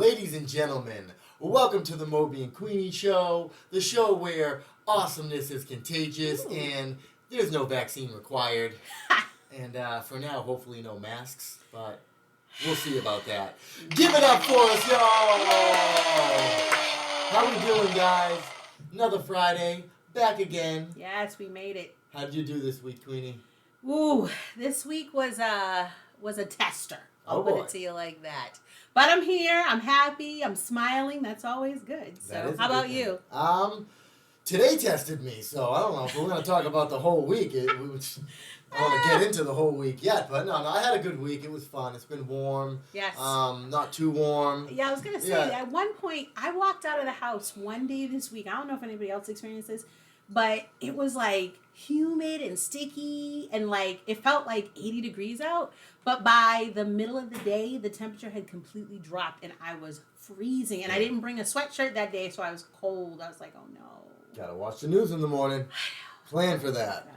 Ladies and gentlemen, welcome to the Moby and Queenie Show, the show where awesomeness is contagious and there's no vaccine required. And for now, hopefully no masks, but we'll see about that. Give it up for us, y'all! How we doing, guys? Another Friday, back again. Yes, we made it. How did you do this week, Queenie? Ooh, this week was a tester. I'll put boy. it to you like that. But I'm here. I'm happy. I'm smiling. That's always good. So, how about you? Today tested me, so I don't know if we're going to talk about the whole week. I don't want to get into the whole week yet, but no, I had a good week. It was fun. It's been warm. Yes. Not too warm. Yeah, I was going to say, at one point, I walked out of the house one day this week. I don't know if anybody else experienced this, but it was like humid and sticky and like it felt like 80 degrees out. But by the middle of the day, the temperature had completely dropped and I was freezing. And I didn't bring a sweatshirt that day, so I was cold. I was like, oh no. Gotta watch the news in the morning. Plan for that.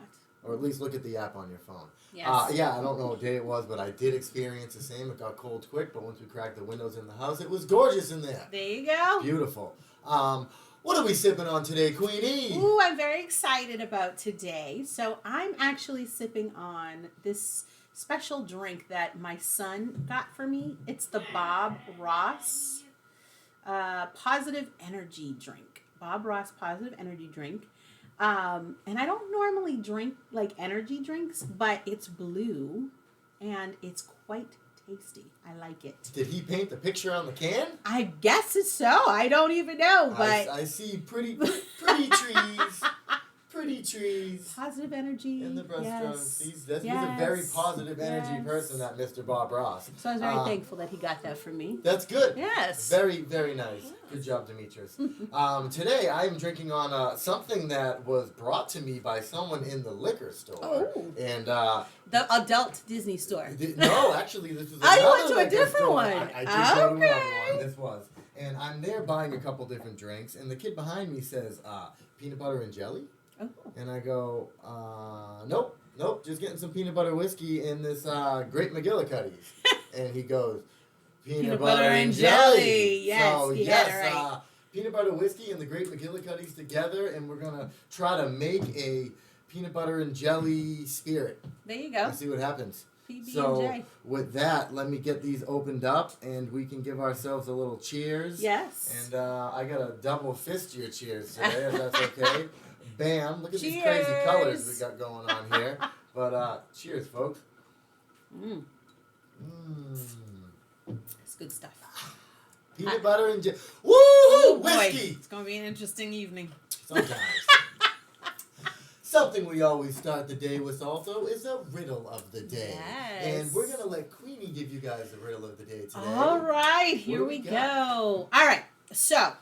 Or at least look at the app on your phone. Yes. I don't know what day it was, but I did experience the same. It got cold quick, but once we cracked the windows in the house, it was gorgeous in there. There you go. Beautiful. What are we sipping on today, Queenie? Ooh, I'm very excited about today. So I'm actually sipping on this special drink that my son got for me. It's the Bob Ross Positive Energy Drink. Bob Ross Positive Energy Drink. And I don't normally drink like energy drinks, but it's blue and it's quite tasty. I like it. Did he paint the picture on the can? I guess it's so. I don't even know, but I see pretty trees. Pretty trees. Positive energy. In the restaurant. Yes. He's a very positive energy person, that Mr. Bob Ross. So I was very thankful that he got that for me. That's good. Yes. Very, very nice. Good job, Demetrius. Today I am drinking on something that was brought to me by someone in the liquor store. Oh. And the adult Disney store. No, actually, this was Oh, you went another to a liquor different store. one. I did go to another one. This was. And I'm there buying a couple different drinks, and the kid behind me says, peanut butter and jelly? Oh. And I go, nope, just getting some peanut butter whiskey in this Great McGillicuddy's. And he goes, peanut butter and jelly. Yes, so, he yes, had it right. Peanut butter whiskey and the Great McGillicuddy's together, and we're going to try to make a peanut butter and jelly spirit. There you go. And see what happens. PB&J. So, with that, let me get these opened up, and we can give ourselves a little cheers. Yes. And I got to double fist your cheers today, if that's okay. Bam. Look at Cheers. these crazy colors we got going on here. But cheers, folks. It's good stuff. Peanut butter and jelly. Woo! Whiskey! Boy, it's going to be an interesting evening. Sometimes. Something we always start the day with also is a riddle of the day. Yes. And we're going to let Queenie give you guys the riddle of the day today. All right, here we go. All right, so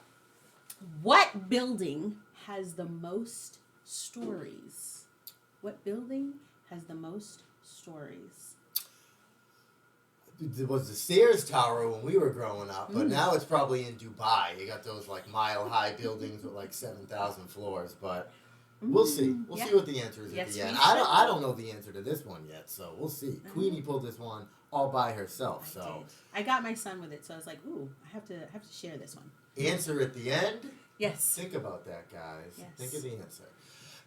what building has the most stories? What building has the most stories? It was the Sears Tower when we were growing up, but now it's probably in Dubai. You got those like mile-high buildings with like 7,000 floors, but we'll see. We'll see what the answer is at the end. I don't know the answer to this one yet, so we'll see. Queenie pulled this one all by herself, I got my son with it, so I was like, ooh, I have to share this one. Answer at the end? Yes. Think about that, guys. Yes. Think of the answer.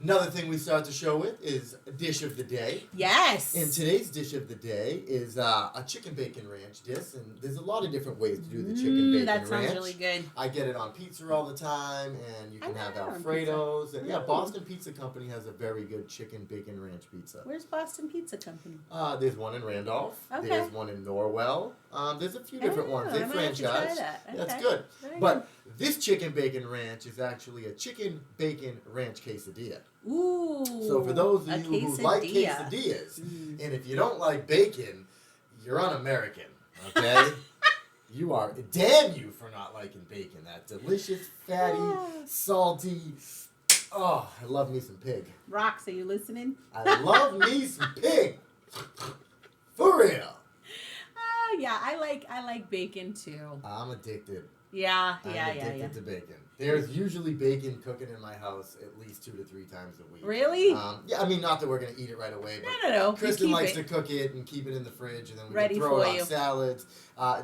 Another thing we start the show with is a dish of the day. Yes. And today's dish of the day is a chicken bacon ranch dish, and there's a lot of different ways to do the chicken bacon ranch. That sounds really good. I get it on pizza all the time, and you can have Alfredo's. And yeah, Boston Pizza Company has a very good chicken bacon ranch pizza. Where's Boston Pizza Company? There's one in Randolph. Okay. There's one in Norwell. There's a few different ones. They franchise. That's good. But this chicken bacon ranch is actually a chicken bacon ranch quesadilla. Ooh. So for those of you who like quesadillas, and if you don't like bacon, you're un-American, okay? Damn you for not liking bacon. That delicious, fatty, salty, oh, I love me some pig. Rox, are you listening? I love me some pig. For real. yeah, I like bacon too. I'm addicted. Yeah, I'm yeah. addicted to bacon. There's usually bacon cooking in my house at least 2 to 3 times a week. Really? Yeah, I mean, not that we're going to eat it right away, but No. Kristen likes to cook it and keep it in the fridge, and then we Ready can throw for it on you. salads.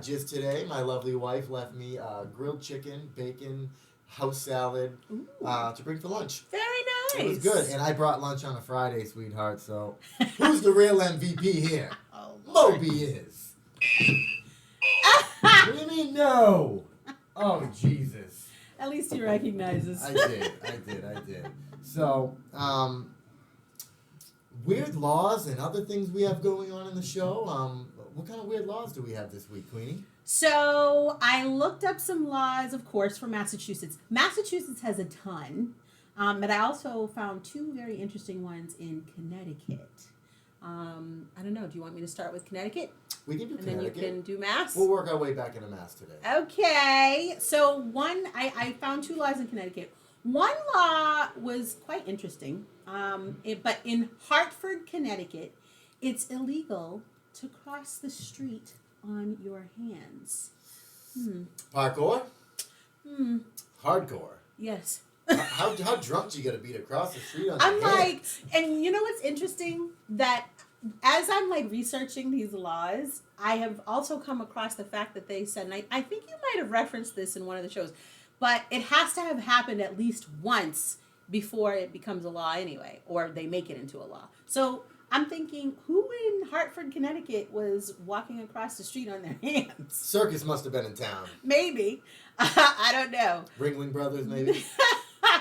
Just today, my lovely wife left me grilled chicken, bacon, house salad to bring for lunch. Very nice. It was good, and I brought lunch on a Friday, sweetheart, so who's the real MVP here? Oh, Lord. Moby is. What do you mean, no? Oh, Jesus. At least he recognizes. I did. So, weird laws and other things we have going on in the show. What kind of weird laws do we have this week, Queenie? So I looked up some laws, of course, for Massachusetts. Massachusetts has a ton, but I also found 2 very interesting ones in Connecticut. I don't know. Do you want me to start with Connecticut? We can do and Connecticut. then you can do Mass? We'll work our way back into Mass today. Okay. So I found 2 laws in Connecticut. One law was quite interesting, but in Hartford, Connecticut, it's illegal to cross the street on your hands. Parkour? Hardcore. Yes. How drunk do you got to be to cross the street on I'm your hands? and you know what's interesting? That as I'm researching these laws, I have also come across the fact that they said, and I think you might have referenced this in one of the shows, but it has to have happened at least once before it becomes a law anyway, or they make it into a law. So I'm thinking, who in Hartford, Connecticut was walking across the street on their hands? Circus must have been in town. Maybe. I don't know. Ringling Brothers, maybe?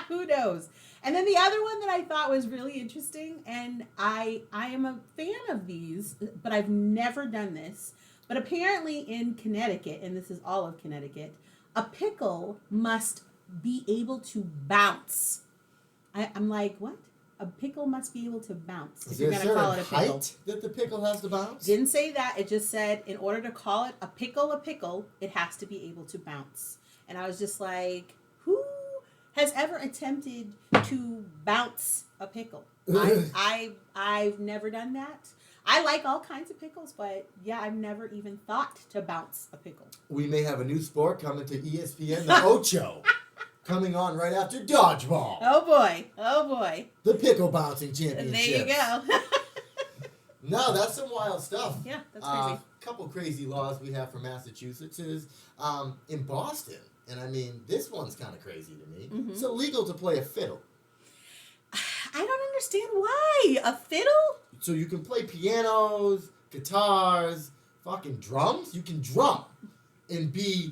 Who knows? And then the other one that I thought was really interesting, and I am a fan of these, but I've never done this. But apparently in Connecticut, and this is all of Connecticut, a pickle must be able to bounce. I'm like, what? A pickle must be able to bounce. Is If there you're a going to call it certain a pickle. height that the pickle has to bounce? Didn't say that. It just said in order to call it a pickle, it has to be able to bounce. And I was just like, who has ever attempted to bounce a pickle? I've never done that. I like all kinds of pickles, but yeah, I've never even thought to bounce a pickle. We may have a new sport coming to ESPN, the Ocho, coming on right after dodgeball. Oh boy. The pickle bouncing championship. There you go. No, that's some wild stuff. Yeah, that's crazy. Couple crazy laws we have for Massachusetts is in Boston, and I mean, this one's kind of crazy to me. Mm-hmm. It's illegal to play a fiddle. I don't understand why. A fiddle? So you can play pianos, guitars, fucking drums. You can drum and be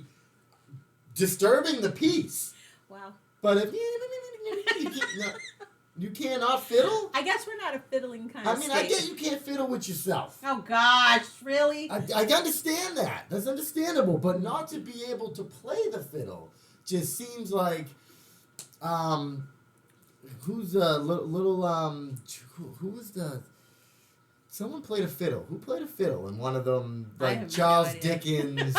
disturbing the peace. Wow. But if you cannot fiddle? I guess we're not a fiddling kind of I mean, state. I get you can't fiddle with yourself. Oh gosh, really? I understand that. That's understandable. But not to be able to play the fiddle just seems like, who's who was the... Someone played a fiddle. Who played a fiddle in one of them? Like Charles Dickens.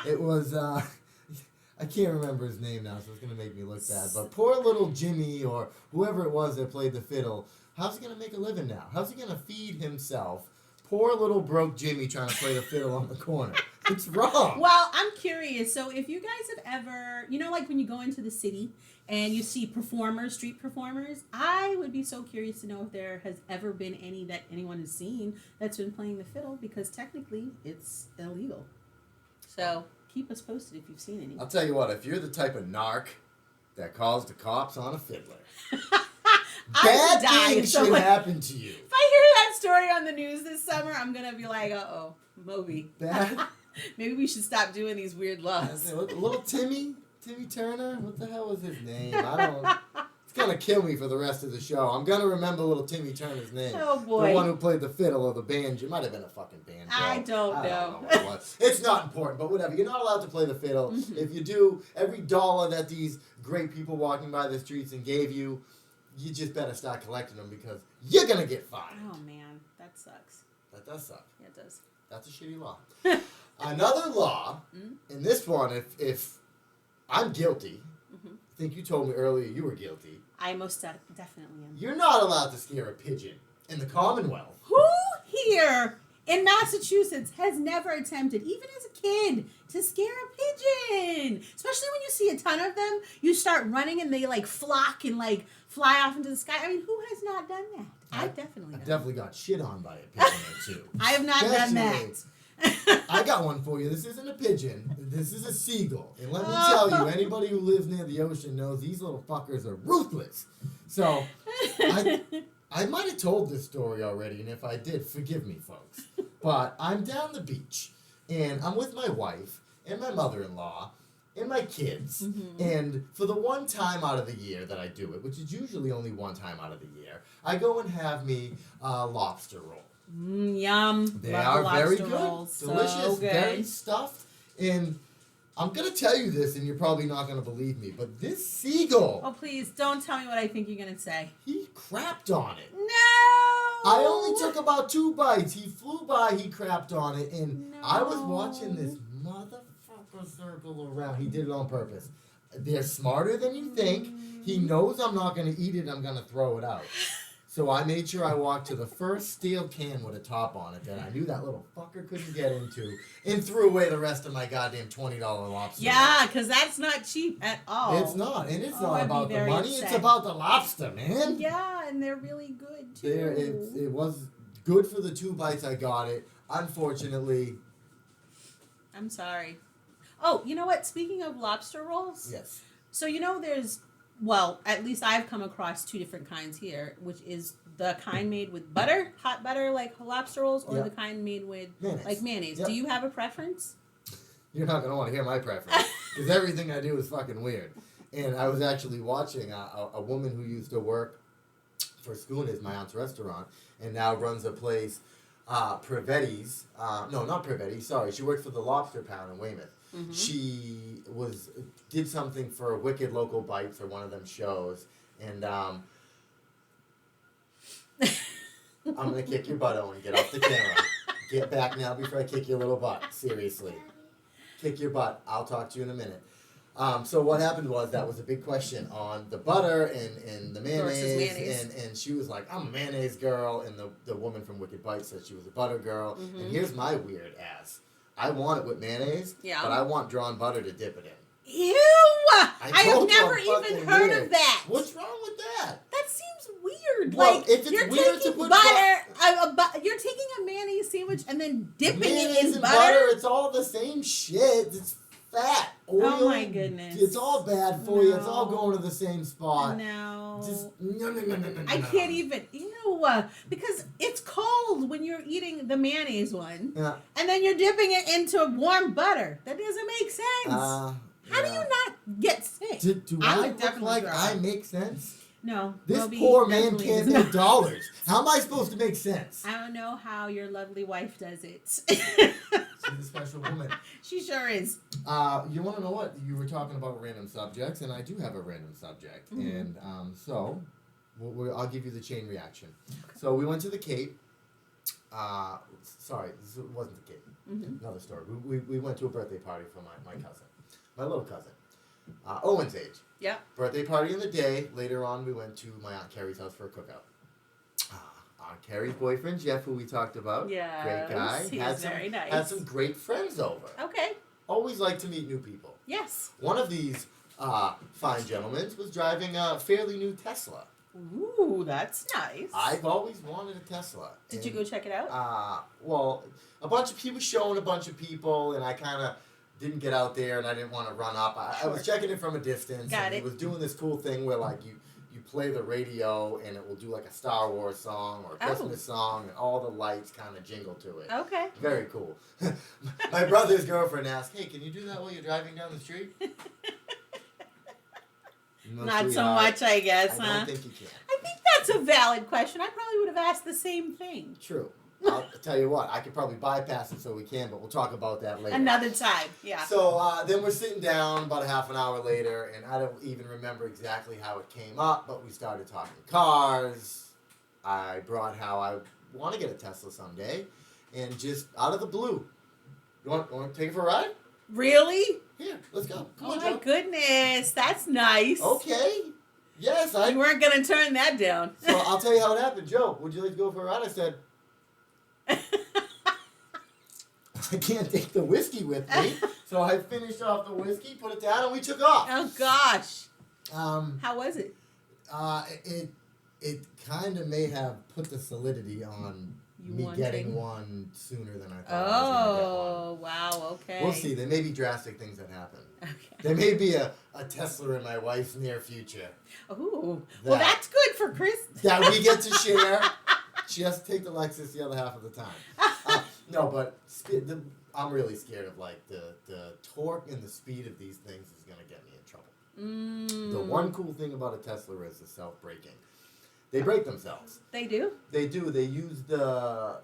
It was... I can't remember his name now, so it's going to make me look bad. But poor little Jimmy, or whoever it was that played the fiddle, how's he going to make a living now? How's he going to feed himself? Poor little broke Jimmy trying to play the fiddle on the corner. It's wrong. Well, I'm curious. So if you guys have ever, like when you go into the city and you see street performers, I would be so curious to know if there has ever been any that anyone has seen that's been playing the fiddle, because technically it's illegal. So... keep us posted if you've seen any. I'll tell you what, if you're the type of narc that calls the cops on a fiddler, bad things should happen to you. If I hear that story on the news this summer, I'm going to be like, uh-oh, Moby. Bad? Maybe we should stop doing these weird laws. Little Timmy Turner? What the hell was his name? It's going to kill me for the rest of the show. I'm going to remember little Timmy Turner's name. Oh, boy. The one who played the fiddle or the banjo. It might have been a fucking banjo. I don't know. What it was. It's not important, but whatever. You're not allowed to play the fiddle. Mm-hmm. If you do, every dollar that these great people walking by the streets and gave you, you just better start collecting them, because you're going to get fined. Oh, man. That sucks. That does suck. Yeah, it does. That's a shitty law. Another law, in this one, if I'm guilty, I think you told me earlier you were guilty. I most definitely am. You're not allowed to scare a pigeon in the Commonwealth. Who here in Massachusetts has never attempted, even as a kid, to scare a pigeon. Especially when you see a ton of them, you start running and they like flock and like fly off into the sky. I mean, who has not done that? I've definitely done. I definitely got shit on by a pigeon or two. I have not done that. I got one for you. This isn't a pigeon. This is a seagull. And let me tell you, anybody who lives near the ocean knows these little fuckers are ruthless. So, I might have told this story already, and if I did, forgive me, folks. But I'm down the beach, and I'm with my wife and my mother-in-law and my kids. Mm-hmm. And for the one time out of the year that I do it, which is usually only one time out of the year, I go and have me a lobster roll. Yum. They Love are very lobster good, rolls. delicious, So good. very stuffed. And I'm going to tell you this, and you're probably not going to believe me, but this seagull, Oh, please, don't tell me what I think you're going to say. he crapped on it. No! I only took about 2 bites. He flew by, he crapped on it, and I was watching this motherfucker circle around. He did it on purpose. They're smarter than you think. He knows I'm not going to eat it, I'm going to throw it out. So I made sure I walked to the first steel can with a top on it that I knew that little fucker couldn't get into, and threw away the rest of my goddamn $20 lobster. Yeah, because that's not cheap at all. It's not, and it's Oh, not I'd be about the very money, upset. it's about the lobster, man. Yeah, and they're really good, too. It was good for the 2 bites I got it. Unfortunately, I'm sorry. Oh, you know what? Speaking of lobster rolls, yes. so you know there's, well, at least I've come across 2 different kinds here, which is the kind made with butter, hot butter, like lobster rolls, or Yep. the kind made with Mayonnaise. like mayonnaise. Yep. Do you have a preference? You're not going to want to hear my preference, because everything I do is fucking weird. And I was actually watching a woman who used to work for Schooner's, my aunt's restaurant, and now runs a place, Privetti's. No, not Privetti, sorry. She worked for the Lobster Pound in Weymouth. Mm-hmm. She did something for Wicked Local Bites or one of them shows, and I'm gonna kick your butt, Owen. Get off the camera. Get back now before I kick your little butt. Seriously, kick your butt. I'll talk to you in a minute. So what happened was that was a big question on the butter and the Versus mayonnaise, mayonnaise. and she was like, I'm a mayonnaise girl, and the woman from Wicked Bites said she was a butter girl. Mhm. And here's my weird ass. I want it with mayonnaise, Yeah. but I want drawn butter to dip it in. Ew! I have told you never I'm even fucking heard weird. of that. What's wrong with that? That seems weird. Well, like if it's you're weird to taking put butter, you're taking a mayonnaise sandwich and then dipping Mayonnaise it in and butter. it's all the same shit. It's fat, oil. Oh my goodness. It's all bad for you. It's all No. going to the same spot. No. Just no. I can't even. Ew. Because it's cold when you're eating the mayonnaise one, Yeah. and then you're dipping it into warm butter. That doesn't make sense. How do you not get sick? Do I I would look definitely like throw I up. make sense? No. This Moby poor man definitely can't does make not. dollars. How am I supposed to make sense? I don't know how your lovely wife does it. She's a special woman. She sure is. You want to know what? You were talking about random subjects, and I do have a random subject. Mhm. And so, I'll give you the chain reaction. So we went to the Cape. Sorry, this wasn't the Cape. Mm-hmm. Another story. We went to a birthday party for my cousin. My little cousin. Owen's age. Yeah. Birthday party in the day. Later on, we went to my Aunt Carrie's house for a cookout. Aunt Carrie's boyfriend, Jeff, who we talked about. Yes, Great guy. he's very nice. Had some great friends over. Okay. Always like to meet new people. Yes. One of these fine gentlemen was driving a fairly new Tesla. Ooh, that's nice. I've always wanted a Tesla. Did you go check it out? Well, he was showing a bunch of people, and I kind of didn't get out there, and I didn't want to run up. I was checking it from a distance. Got and it. He was doing this cool thing where, like, you play the radio, and it will do, like, a Star Wars song or a Christmas song, and all the lights kind of jingle to it. Okay. Very cool. My brother's girlfriend asked, hey, can you do that while you're driving down the street? No, Not so sweetheart, much, I guess, I huh? don't think you can. I think that's a valid question. I probably would have asked the same thing. True. I'll tell you what, I could probably bypass it so we can, but we'll talk about that later. Another time, yeah. So then we're sitting down about a half an hour later, and I don't even remember exactly how it came up, but we started talking cars. I brought how I want to get a Tesla someday, and just out of the blue, you want to take it for a ride? Really? Here, let's go. Come Oh on, my Joe. goodness, that's nice. Okay. Yes, You weren't gonna turn that down. So I'll tell you how it happened. Joe, would you like to go for a ride? I said, I can't take the whiskey with me. So I finished off the whiskey, put it down, and we took off. Oh gosh. How was it? It kind of may have put the solidity on me getting one sooner than I thought I was going to get one. Oh, wow, okay. We'll see. There may be drastic things that happen. Okay. There may be a Tesla in my wife's near future. Well, that's good for Chris. That we get to share. She has to take the Lexus the other half of the time. No, but I'm really scared of like the torque and the speed of these things is going to get me in trouble. The one cool thing about a Tesla is the self-braking. They brake themselves. They do? They do. They use the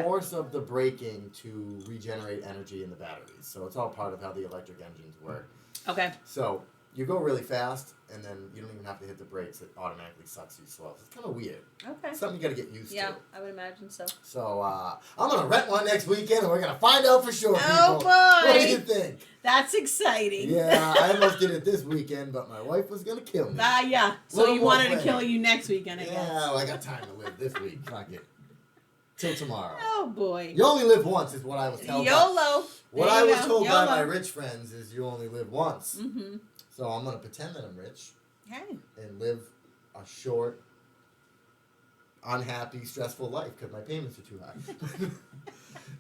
force of the braking to regenerate energy in the batteries. So it's all part of how the electric engines work. Okay. So you go really fast, and then you don't even have to hit the brakes. It automatically sucks you slow. It's kind of weird. Okay. Something you got to get used to. Yeah, I would imagine so. So I'm going to rent one next weekend, and we're going to find out for sure, people. Oh, boy. What do you think? That's exciting. Yeah, I almost did it this weekend, but my wife was going to kill me. Yeah. So you wanted to kill you next weekend, I guess. Yeah, well, I got time to live this week. Fuck it. Till tomorrow. Oh, boy. You only live once is what I was told. YOLO. What I was told by my rich friends is you only live once. Mm-hmm. So I'm going to pretend that I'm rich. Hey. And live a short, unhappy, stressful life because my payments are too high.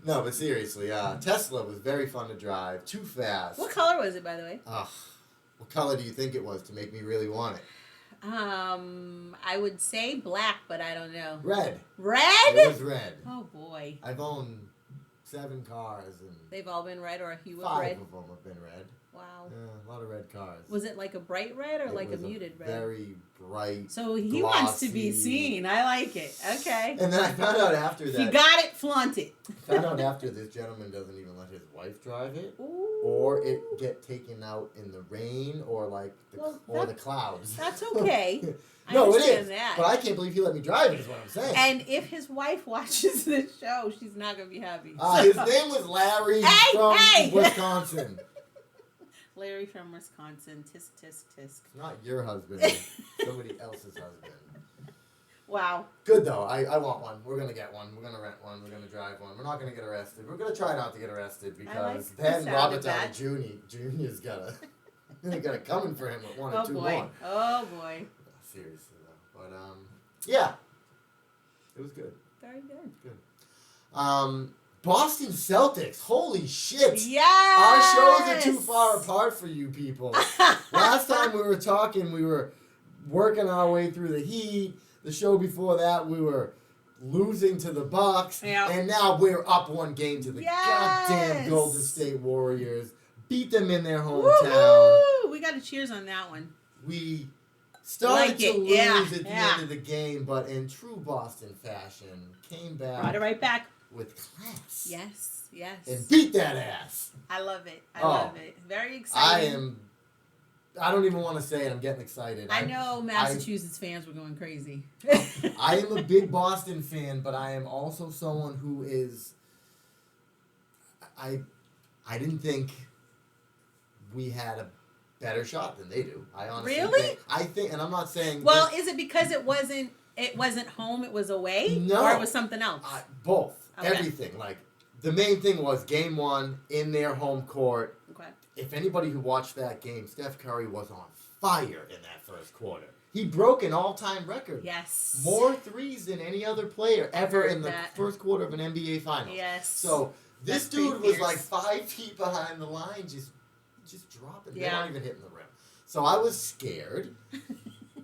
No, but seriously, Tesla was very fun to drive. Too fast. What color was it, by the way? What color do you think it was to make me really want it? I would say black, but I don't know. Red. Red? It was red. Oh, boy. I've owned 7 cars, and they've all been red, or a hue of 5 red? of them have been red. Wow. Yeah, a lot of red cars. Was it like a bright red or like a muted red? Very bright. So he glossy. Wants to be seen. I like it. Okay. And then I found out after that. If you got it, flaunt it. Found out after this gentleman doesn't even let his wife drive it. Ooh. Or it get taken out in the rain or like the clouds. That's okay. No, I it is. that. But I can't believe he let me drive it is what I'm saying. And if his wife watches this show, she's not going to be happy. His name was Larry from Wisconsin. Larry from Wisconsin. Tisk, tisk, tisk. Not your husband. Somebody else's husband. Wow. Good, though. I want one. We're going to get one. We're going to rent one. We're going to drive one. We're not going to get arrested. We're going to try not to get arrested because then Robert Downey Jr.'s got to coming for him with 1 or 2 more. Oh, boy. Seriously, though. But, yeah. It was good. Very good. Good. Boston Celtics. Holy shit. Yes. Our shows are too far apart for you people. Last time we were talking, we were working our way through the Heat. The show before that, we were losing to the Bucks. Yep. And now we're up 1 game to the goddamn Golden State Warriors. Beat them in their hometown. Woo-hoo! We got to cheers on that one. We started to lose at the end of the game, but in true Boston fashion, came back. Brought it right back. With class. Yes, yes. And beat that ass. I love it. I love it. Very exciting. I don't even want to say it. I'm getting excited. I know Massachusetts fans were going crazy. I am a big Boston fan, but I am also someone who is... I didn't think we had a better shot than they do. I honestly think, and I'm not saying... Well, is it because it wasn't home, it was away? No. Or it was something else? Both. Okay. Everything. Like, the main thing was game 1 in their home court. Okay. If anybody who watched that game, Steph Curry was on fire in that first quarter. He broke an all-time record. Yes. More threes than any other player ever in the first quarter of an NBA Finals. Yes. So this dude was like 5 feet behind the line, just dropping. Yeah. They're not even hitting the rim. So I was scared.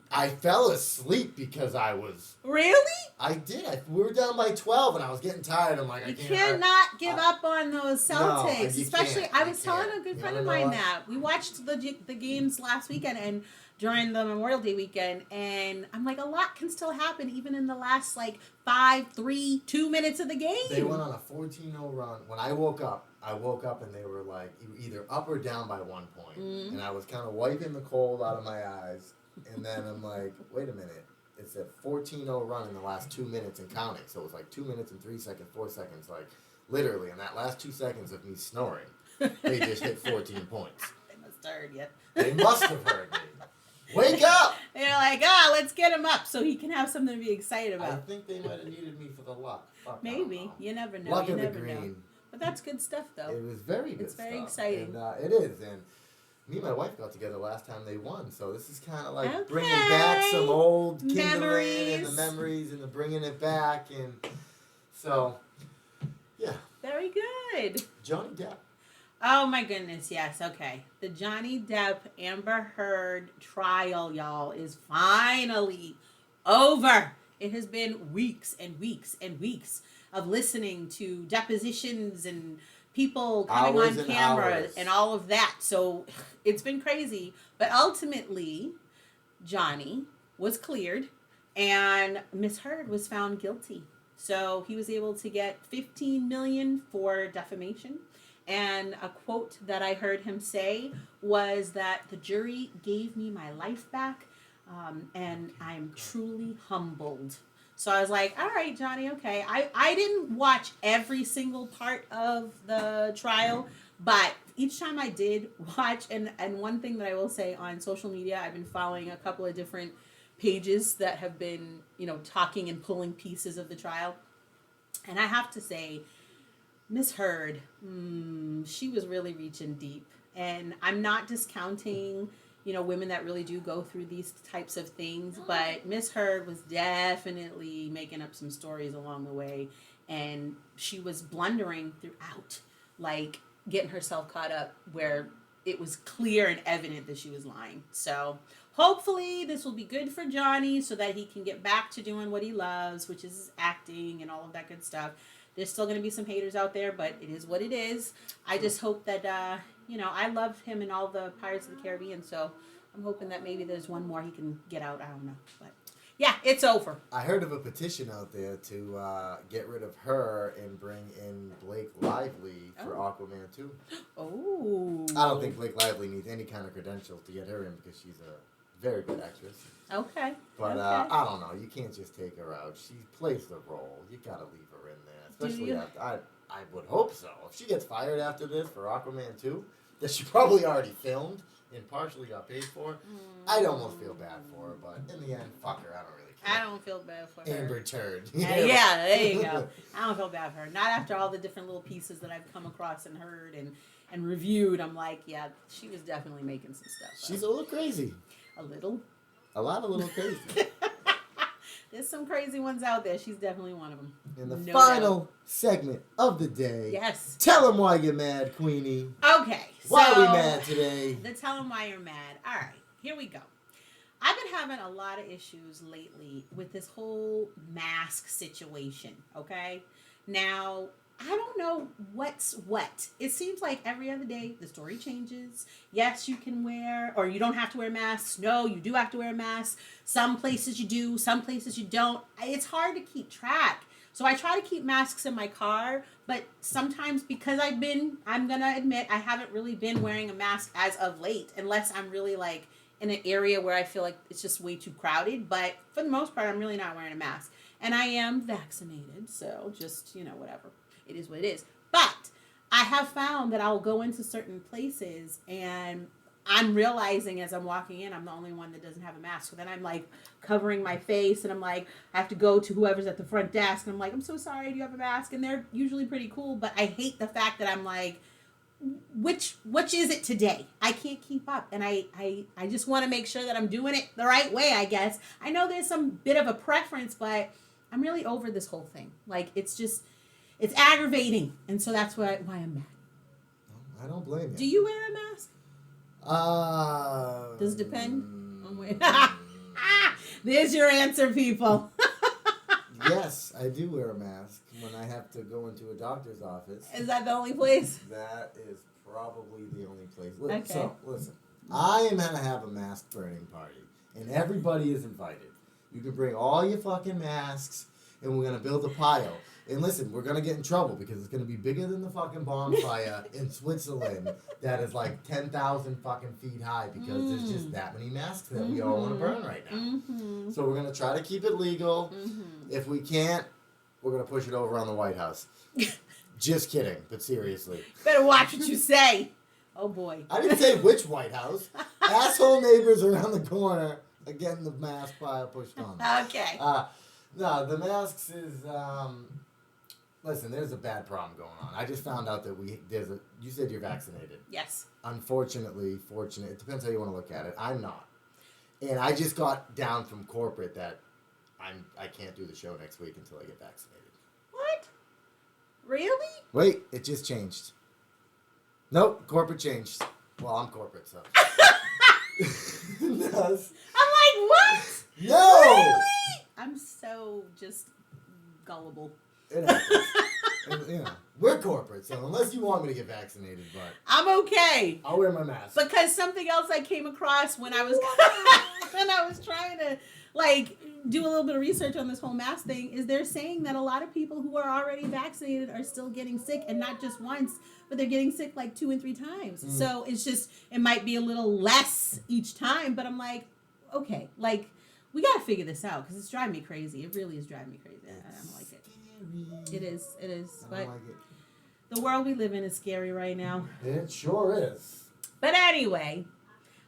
I fell asleep because I was... Really? I did. We were down by 12, and I was getting tired. I'm like, You cannot give up on those Celtics. No, especially, I was telling a good friend of mine that. We watched the games last weekend and during the Memorial Day weekend, and I'm like, a lot can still happen even in the last, 5, 3, 2 minutes of the game. They went on a 14-0 run. When I woke up and they were either up or down by 1 point. And I was kind of wiping the cold out of my eyes. And then I'm like, wait a minute. It's a 14-0 run in the last 2 minutes and counting. So it was 2 minutes and 3 seconds, 4 seconds. Literally, in that last 2 seconds of me snoring, they just hit 14 points. They must have heard you. They must have heard me. Wake up! They're like, let's get him up so he can have something to be excited about. I think they might have needed me for the luck. Maybe. You never know. Luck you of the never green. know. But that's good stuff, though. It was very good It's stuff. very exciting. And it is. And me and my wife got together last time they won. So this is kind of like Okay. bringing back some old kindling Memories. and the memories and the bringing it back. And so, yeah. Very good. Johnny Depp. Oh my goodness, yes, okay. The Johnny Depp Amber Heard trial, y'all, is finally over. It has been weeks and weeks and weeks of listening to depositions and people coming Hours on and camera hours. and all of that. So it's been crazy. But ultimately, Johnny was cleared and Miss Heard was found guilty. So he was able to get $15 million for defamation. And a quote that I heard him say was that the jury gave me my life back, and I'm truly humbled. So I was like, all right, Johnny, okay. I didn't watch every single part of the trial, but each time I did watch, and one thing that I will say on social media, I've been following a couple of different pages that have been, talking and pulling pieces of the trial. And I have to say, Miss Heard, she was really reaching deep. And I'm not discounting, women that really do go through these types of things. But Miss Heard was definitely making up some stories along the way. And she was blundering throughout, like getting herself caught up where it was clear and evident that she was lying. So hopefully this will be good for Johnny so that he can get back to doing what he loves, which is acting and all of that good stuff. There's still going to be some haters out there, but it is what it is. I just hope that, I love him in all the Pirates of the Caribbean, so I'm hoping that maybe there's one more he can get out. I don't know. But, yeah, it's over. I heard of a petition out there to get rid of her and bring in Blake Lively for Aquaman 2. Oh. I don't think Blake Lively needs any kind of credentials to get her in because she's a very good actress. Okay. But okay. I don't know. You can't just take her out. She plays the role. You got to leave her in there. Especially after, I would hope so. If she gets fired after this for Aquaman 2, that she probably already filmed and partially got paid for, I'd almost feel bad for her. But in the end, fuck her. I don't really care. I don't feel bad for her. Amber Turd. Yeah, there you go. I don't feel bad for her. Not after all the different little pieces that I've come across and heard and reviewed. I'm like, yeah, she was definitely making some stuff. She's a little crazy. A little? A lot of little crazy. There's some crazy ones out there. She's definitely one of them. In the No final doubt. segment of the day. Yes. Tell them why you're mad, Queenie. Okay. Why are we mad today? Tell them why you're mad. All right. Here we go. I've been having a lot of issues lately with this whole mask situation. Okay. Now, I don't know what's what. It seems like every other day the story changes. Yes, you can wear, or you don't have to wear masks. No, you do have to wear masks. Some places you do, some places you don't. It's hard to keep track. So I try to keep masks in my car, but sometimes because I'm going to admit, I haven't really been wearing a mask as of late, unless I'm really like in an area where I feel like it's just way too crowded. But for the most part, I'm really not wearing a mask. And I am vaccinated, so just, whatever. It is what it is. But I have found that I'll go into certain places and I'm realizing as I'm walking in, I'm the only one that doesn't have a mask. So then I'm like covering my face and I'm like, I have to go to whoever's at the front desk and I'm like, I'm so sorry, do you have a mask? And they're usually pretty cool, but I hate the fact that I'm like, which is it today? I can't keep up. And I just want to make sure that I'm doing it the right way, I guess. I know there's some bit of a preference, but I'm really over this whole thing. Like, it's aggravating, and so that's why I'm mad. I don't blame you. Do you wear a mask? Does it depend? There's your answer, people. Yes, I do wear a mask when I have to go into a doctor's office. Is that the only place? That is probably the only place. Okay. So, listen, I am going to have a mask burning party, and everybody is invited. You can bring all your fucking masks, and we're going to build a pile. And listen, we're going to get in trouble because it's going to be bigger than the fucking bonfire in Switzerland that is like 10,000 fucking feet high because there's just that many masks that we all want to burn right now. Mm-hmm. So we're going to try to keep it legal. Mm-hmm. If we can't, we're going to push it over on the White House. Just kidding, but seriously. Better watch what you say. Oh, boy. I didn't say which White House. Asshole neighbors around the corner are getting the mask pile pushed on them. Okay. No, the masks is... Listen, there's a bad problem going on. I just found out that you said you're vaccinated. Yes. Unfortunately, it depends how you want to look at it. I'm not. And I just got down from corporate that I can't do the show next week until I get vaccinated. What? Really? Wait, it just changed. Nope, corporate changed. Well, I'm corporate, so. Yes. I'm like, what? No! Really? I'm so just gullible. It happens. And, we're corporate, so unless you want me to get vaccinated, but I'm okay. I'll wear my mask. Because something else I came across when I was when I was trying to do a little bit of research on this whole mask thing is they're saying that a lot of people who are already vaccinated are still getting sick, and not just once, but they're getting sick 2 and 3 times. So it's just, it might be a little less each time, but I'm like, okay, we got to figure this out because it's driving me crazy. It really is driving me crazy. I don't like it. It is. I But don't like it. the world we live in is scary right now. It sure is. But anyway,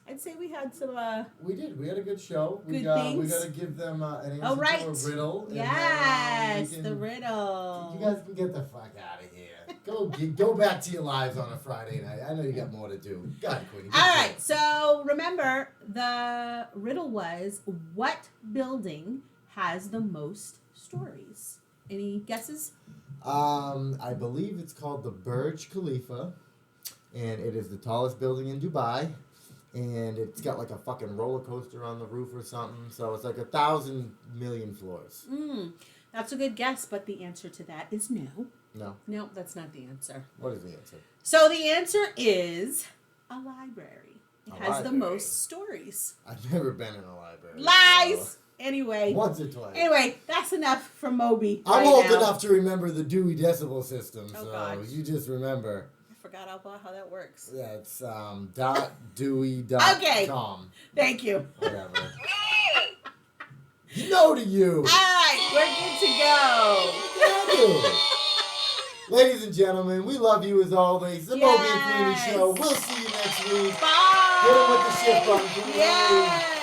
I'd say we had some. We did. We had a good show. Good We things. got to give them an answer Oh, right. to a riddle. Yes, And, the riddle. You guys can get the fuck out of here. Go back to your lives on a Friday night. I know you got more to do. Go ahead, Queenie. All right. So remember, the riddle was, what building has the most stories? Any guesses? I believe it's called the Burj Khalifa, and it is the tallest building in Dubai, and it's got a fucking roller coaster on the roof or something. So it's 1,000 million floors. That's a good guess, but the answer to that is no. No. No, that's not the answer. What is the answer? So the answer is a library. It A has the library. most stories. I've never been in a library. Lies! So Anyway. once or twice. Anyway, that's enough from Moby. I'm right old now. enough to remember the Dewey Decimal System, Oh, so gosh. you just remember. I forgot all about how that works. Yeah, it's .dewey.com. Okay. Thank you. Whatever. No to you. All right, we're good to go. Thank you. Ladies and gentlemen, we love you as always. The Moby and Queenie Yes. Show. We'll see you next week. Bye. Hit him with the shift button, please. Yes.